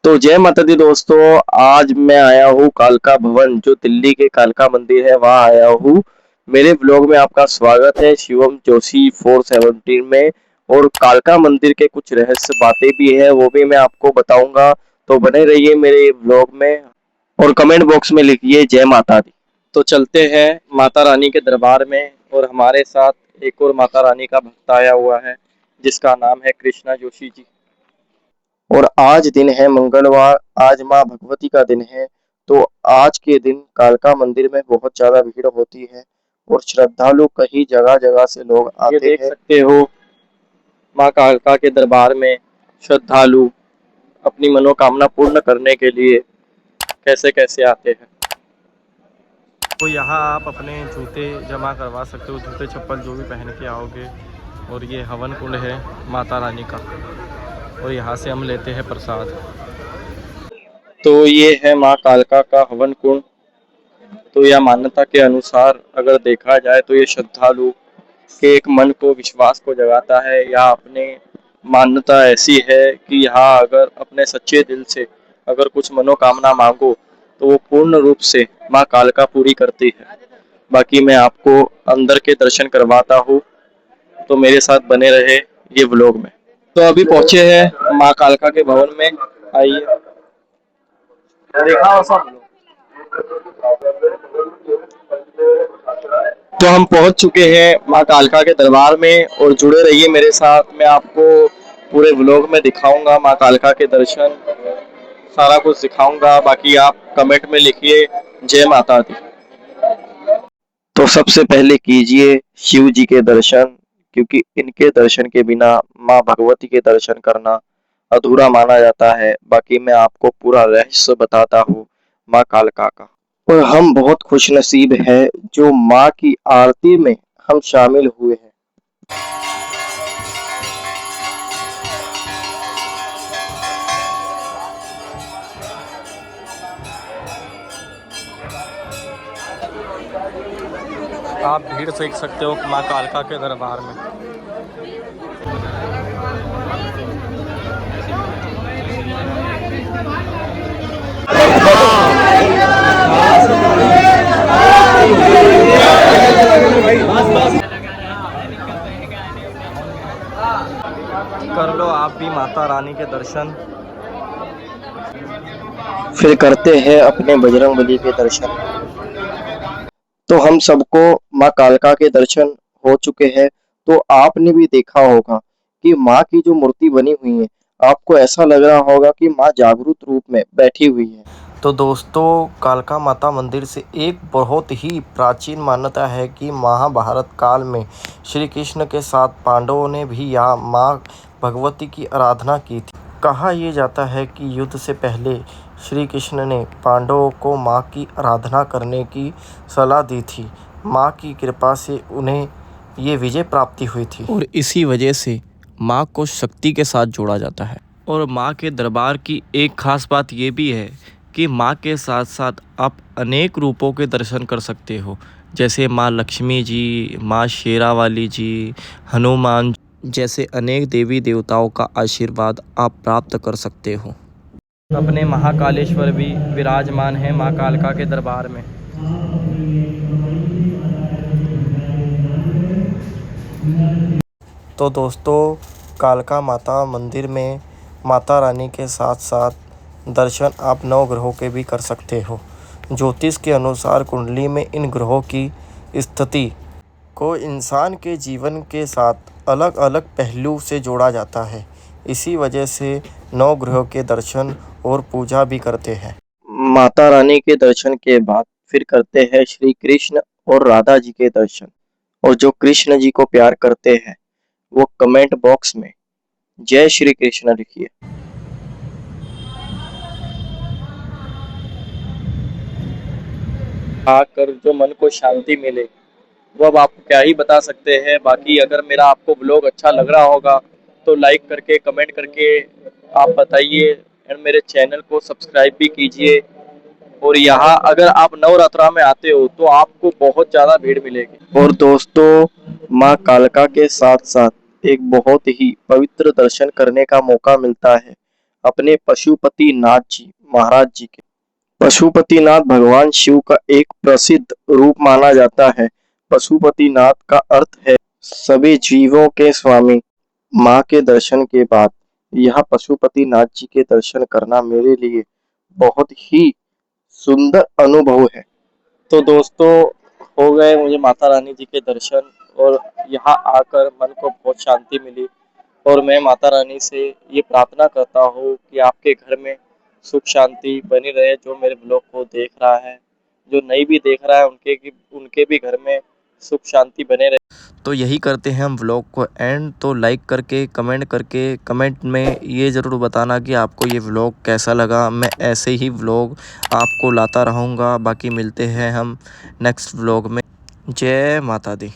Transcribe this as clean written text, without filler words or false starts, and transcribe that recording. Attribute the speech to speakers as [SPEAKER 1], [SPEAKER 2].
[SPEAKER 1] तो जय माता दी दोस्तों। आज मैं आया हूँ कालका भवन जो दिल्ली के कालका मंदिर है वहाँ आया हूँ। मेरे ब्लॉग में आपका स्वागत है शिवम जोशी 417 में। और कालका मंदिर के कुछ रहस्य बातें भी है वो भी मैं आपको बताऊंगा। तो बने रहिए मेरे ब्लॉग में और कमेंट बॉक्स में लिखिए जय माता दी। तो चलते हैं माता रानी के दरबार में और हमारे साथ एक और माता रानी का भक्त आया हुआ है जिसका नाम है कृष्णा जोशी जी। और आज दिन है मंगलवार, आज माँ भगवती का दिन है। तो आज के दिन कालका मंदिर में बहुत ज्यादा भीड़ होती है और श्रद्धालु कई जगह जगह से लोग आते हैं। देख सकते हो माँ कालका के दरबार में श्रद्धालु अपनी मनोकामना पूर्ण करने के लिए कैसे कैसे आते हैं।
[SPEAKER 2] तो यहाँ आप अपने जूते जमा करवा सकते हो, जूते चप्पल जो भी पहन के आओगे। और ये हवन कुंड है माता रानी का और यहाँ से हम लेते हैं प्रसाद।
[SPEAKER 1] तो ये है माँ कालका का हवन कुंड। तो यह मान्यता के अनुसार अगर देखा जाए तो ये श्रद्धालु के एक मन को विश्वास को जगाता है। यहाँ अपने मान्यता ऐसी है कि यहाँ अगर अपने सच्चे दिल से अगर कुछ मनोकामना मांगो तो वो पूर्ण रूप से माँ कालका पूरी करती है। बाकी मैं आपको अंदर के दर्शन करवाता हूँ तो मेरे साथ बने रहे ये व्लॉग में। तो अभी पहुंचे हैं माँ कालका के भवन में। आइए देखा हो सब। तो हम पहुंच चुके हैं माँ कालका के दरबार में और जुड़े रहिए मेरे साथ। मैं आपको पूरे व्लॉग में दिखाऊंगा माँ कालका के दर्शन, सारा कुछ दिखाऊंगा। बाकी आप कमेंट में लिखिए जय माता दी। तो सबसे पहले कीजिए शिव जी के दर्शन, क्योंकि इनके दर्शन के बिना माँ भगवती के दर्शन करना अधूरा माना जाता है। बाकी मैं आपको पूरा रहस्य बताता हूँ माँ कालका का। और हम बहुत खुश नसीब है जो माँ की आरती में हम शामिल हुए हैं।
[SPEAKER 2] आप भीड़ देख सकते हो माँ कालका के दरबार में। कर लो आप भी माता रानी के दर्शन।
[SPEAKER 1] फिर करते हैं अपने बजरंगबली के दर्शन। तो हम सबको माँ कालका के दर्शन हो चुके हैं। तो आपने भी देखा होगा कि माँ की जो मूर्ति बनी हुई है, आपको ऐसा लग रहा होगा कि माँ जागरूक रूप में बैठी हुई है।
[SPEAKER 2] तो दोस्तों, कालका माता मंदिर से एक बहुत ही प्राचीन मान्यता है कि महाभारत काल में श्री कृष्ण के साथ पांडवों ने भी यहाँ माँ भगवती की आराधना की थी। कहा यह जाता है कि युद्ध से पहले श्री कृष्ण ने पांडवों को माँ की आराधना करने की सलाह दी थी। माँ की कृपा से उन्हें ये विजय प्राप्ति हुई थी और इसी वजह से माँ को शक्ति के साथ जोड़ा जाता है। और माँ के दरबार की एक खास बात ये भी है कि माँ के साथ साथ आप अनेक रूपों के दर्शन कर सकते हो, जैसे माँ लक्ष्मी जी, माँ शेरावाली जी, हनुमान जैसे अनेक देवी देवताओं का आशीर्वाद आप प्राप्त कर सकते हो। अपने महाकालेश्वर भी विराजमान है माँ कालका के दरबार में। तो दोस्तों, कालका माता मंदिर में माता रानी के साथ साथ दर्शन आप 9 ग्रहों के भी कर सकते हो। ज्योतिष के अनुसार कुंडली में इन ग्रहों की स्थिति को इंसान के जीवन के साथ अलग अलग पहलू से जोड़ा जाता है। इसी वजह से 9 ग्रहों के दर्शन और पूजा भी करते हैं।
[SPEAKER 1] माता रानी के दर्शन के बाद फिर करते हैं श्री कृष्ण और राधा जी के दर्शन। और जो कृष्ण जी को प्यार करते हैं वो कमेंट बॉक्स में जय श्री कृष्ण लिखिए। आकर जो मन को शांति मिले वो अब आपको क्या ही बता सकते हैं। बाकी अगर मेरा आपको ब्लॉग अच्छा लग रहा होगा तो लाइक करके कमेंट करके आप बताइए और मेरे चैनल को सब्सक्राइब भी कीजिए। और यहाँ अगर आप नवरात्रा में आते हो तो आपको बहुत ज्यादा भीड़ मिलेगी। और दोस्तों, माँ कालका के साथ साथ एक बहुत ही पवित्र दर्शन करने का मौका मिलता है अपने पशुपतिनाथ जी महाराज जी के। पशुपतिनाथ भगवान शिव का एक प्रसिद्ध रूप माना जाता है। पशुपतिनाथ का अर्थ है सभी जीवों के स्वामी। माँ के दर्शन के बाद यह पशुपतिनाथ जी के दर्शन करना मेरे लिए बहुत ही सुंदर अनुभव है। तो दोस्तों, हो गए मुझे माता रानी जी के दर्शन और यहाँ आकर मन को बहुत शांति मिली। और मैं माता रानी से ये प्रार्थना करता हूँ कि आपके घर में सुख शांति बनी रहे। जो मेरे ब्लॉग को देख रहा है, जो नहीं भी देख रहा है, उनके भी घर में सुख शांति बने रहे।
[SPEAKER 2] तो यही करते हैं हम व्लॉग को एंड। तो लाइक करके कमेंट में ये ज़रूर बताना कि आपको ये व्लॉग कैसा लगा। मैं ऐसे ही व्लॉग आपको लाता रहूँगा। बाकी मिलते हैं हम नेक्स्ट व्लॉग में। जय माता दी।